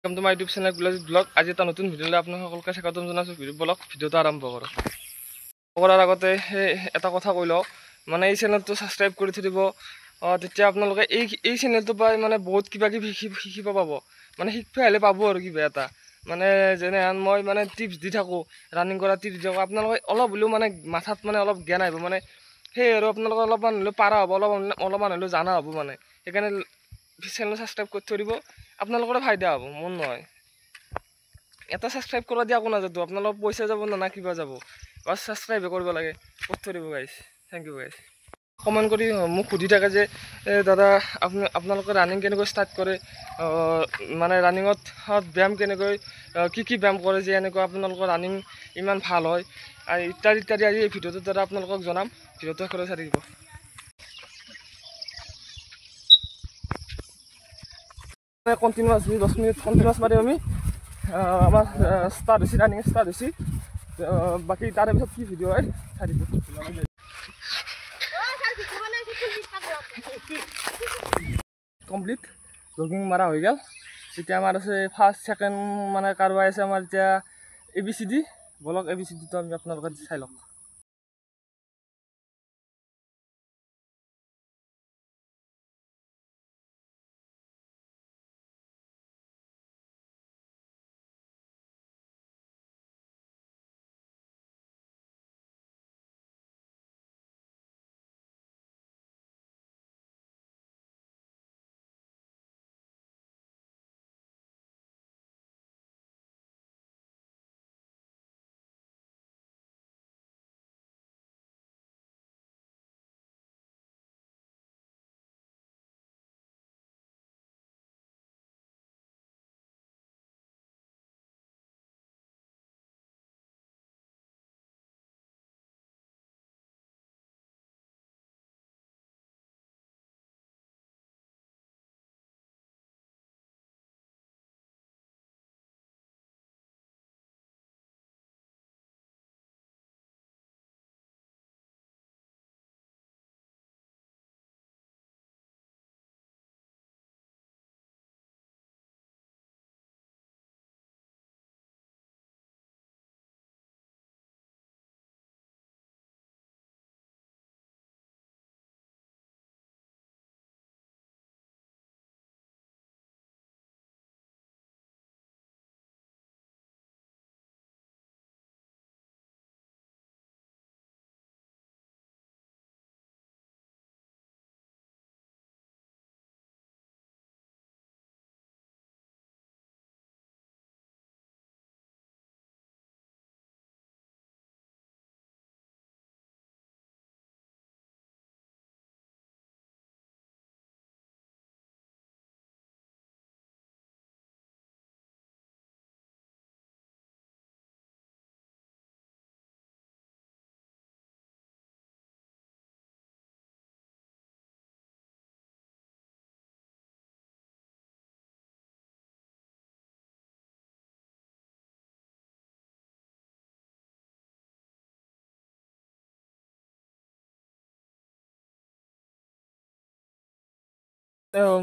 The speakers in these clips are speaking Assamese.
Welcome to my YouTube channel Gulaji blog. आज এটা নতুন ভিডিঅ'লৈ আপোনাক সকলোকে স্বাগতম জনাইছোঁ। ব্লগ ভিডিঅ'টো আৰম্ভ কৰোঁ। কৰাৰ আগতে এটা কথা কৈ লওঁ, মানে এই চেনেলটো ছাবস্ক্ৰাইব কৰি থৈ দিব। তেতিয়া আপোনালোকে এই চেনেলটোৰ পৰা মানে বহুত কিবা কিবি শিকিব পাব, মানে শিকিব আহিলে পাব আৰু কিবা এটা, মানে যেনেহেন মই মানে টিপছ দি থাকোঁ, ৰানিং কৰা টিপছ দি থাকোঁ। আপোনালোকে অলপ হ'লেও মানে মাথাত মানে অলপ জ্ঞান আহিব, মানে সেই আৰু আপোনালোকে অলপমান হ'লেও পাৰা হ'ব, অলপমান হ'লেও জানা হ'ব। মানে সেইকাৰণে চেনেল ছাবস্ক্ৰাইব কৰি থৈ দিব, আপোনালোকৰে ফাইদা হ'ব, মোৰ নহয়। এটা ছাবস্ক্ৰাইব কৰা দিয়া একো নাযাব, আপোনালোকৰ পইচা যাব না কিবা যাব, বাছ ছাবস্ক্ৰাইবে কৰিব লাগে, কৰি থৈ দিব গাইছ। থেংক ইউ গাইছ। কমেণ্ট কৰি মোক সুধি থাকে যে দাদা আপোনালোকে ৰানিং কেনেকৈ ষ্টাৰ্ট কৰে, মানে ৰানিঙত ব্যায়াম কেনেকৈ, কি ব্যায়াম কৰে যে এনেকুৱা আপোনালোকৰ ৰানিং ইমান ভাল হয়, ইত্যাদি ইত্যাদি। আজি এই ভিডিঅ'টোৰ দ্বাৰা আপোনালোকক জনাম, ভিডিঅ'টো শেষলৈ চাই থাকিব। কণ্টিনিউৱাছ 10 মিনিট কণ্টিনিউৱাছ মাৰিম আমি। আমাৰ ষ্টাৰ্ট হৈছে, ৰানিং ষ্টাৰ্ট হৈছে। বাকী তাৰে পিছত কি ভিডিঅ' হয় চাই থাকিব। কমপ্লিট জগিং মাৰা হৈ গ'ল। এতিয়া আমাৰ আছে ফাৰ্ষ্ট ছেকেণ্ড, মানে কাৰোবাৰ আছে আমাৰ এতিয়া ABCD। বলক ABCDটো আমি আপোনালোকে চাই লওক।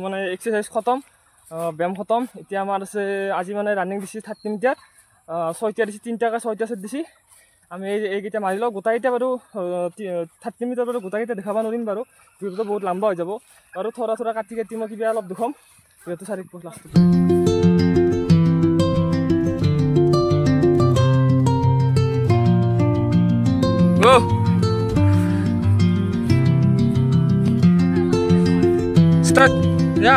মানে এক্সাৰচাইজ খতম, ব্যায়াম খতম। এতিয়া আমাৰ আছে আজি মানে ৰানিং দিছে 30 মিটাৰ, 6টা দিছে, 3টাকৈ 6টা ছেট দিছে। আমি এইকেইটা মাৰি লওঁ গোটাকেইটা বাৰু। 30 মিটাৰ বাৰু গোটাকেইটা দেখাব নোৱাৰিম বাৰু, ভিডিঅ'টো বহুত লম্বা হৈ যাব বাৰু। থোৰা কাটি মই কিবা অলপ দেখুৱাম, ভিডিঅ'টো চাই থাকিব লাষ্টত। Start, ya.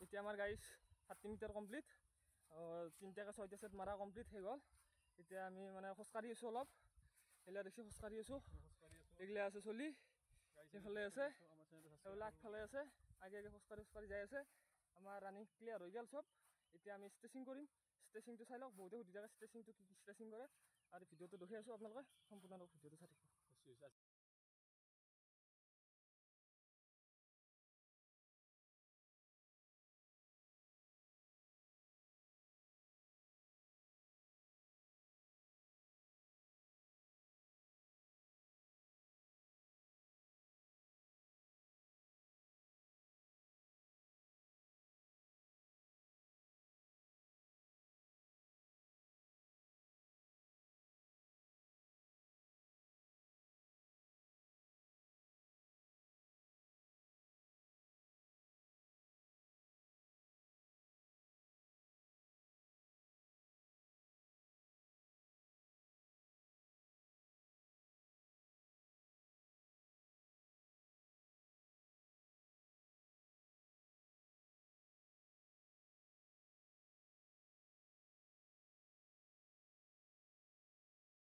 এতিয়া আমাৰ গাইজ 30 মিটাৰ কমপ্লিট, 3টাকৈ 6টা ছেট মাৰা কমপ্লিট হৈ গ'ল। এতিয়া আমি মানে খোজকাঢ়ি আছোঁ অলপ, এইবিলাক দেখি খোজকাঢ়ি আছোঁ। এইগিলা আছে চলি, সেইফালে আছে, সেইবিলাক আগফালে আছে, আগে খোজকাঢ়ি যাই আছে। আমাৰ ৰানিং ক্লিয়াৰ হৈ গ'ল চব। এতিয়া আমি ষ্ট্ৰেচিং কৰিম, ষ্ট্ৰেচিংটো চাই লওক। বহুতে সুধি থাকে ষ্ট্ৰেচিংটো কি ষ্ট্ৰেচিং কৰে, আৰু ভিডিঅ'টো দেখি আছোঁ আপোনালোকে সম্পূৰ্ণ ভিডিঅ'টো চাই থাকিব।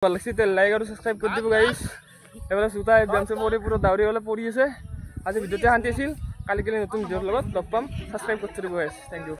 ভাল লাগছে তেল লাইক আৰু সাবস্ক্ৰাইব কৰি দিব গাইছ এবাৰ জোতা বেঞ্চে পৰি পুৰো দাউৰি হলে পৰি আছে আজি ভিডিঅ'তে শান্তি আছিল কালি নতুন ভিডিঅ'ৰ লগত লগ পাম সাবস্ক্ৰাইব কৰি দিব গাইছ থ্যাংক ইউ